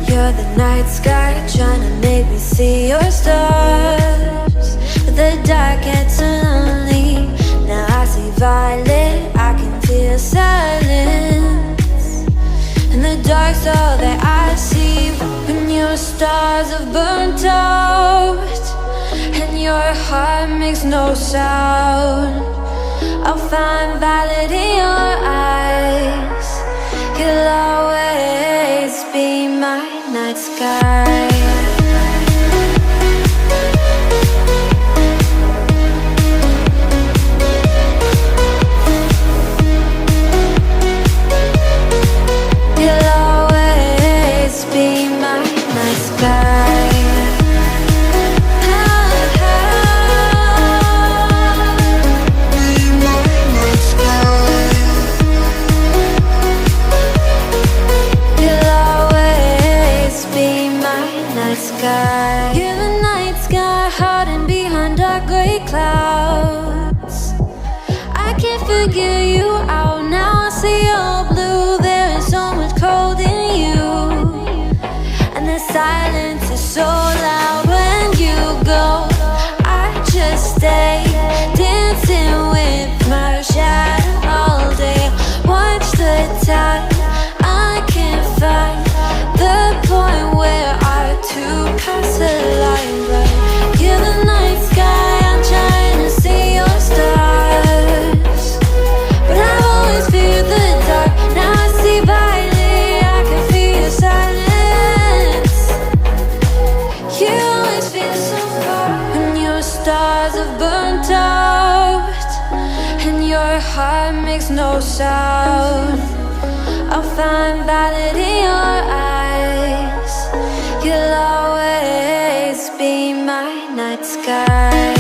You're the night sky, trying to make me see your stars. But the dark gets so lonely. Now I see violet, I can feel silence. And the dark's all that I see. When your stars have burnt out and your heart makes no sound, I'll find violet in your eyes. You'll always be my night sky. You'll always be my night sky. You're the night sky, hiding behind dark gray clouds. I can't figure you out now. I see all blue. There is so much cold in you, and the silence is so loud when you go. I just stay dancing with my shadow all day. Watch the tide. I can't find the point where to pass the line, but you're the night sky. I'm trying to see your stars, but I've your heart makes no sound. I'll find valid in your eyes. You'll always be my night sky.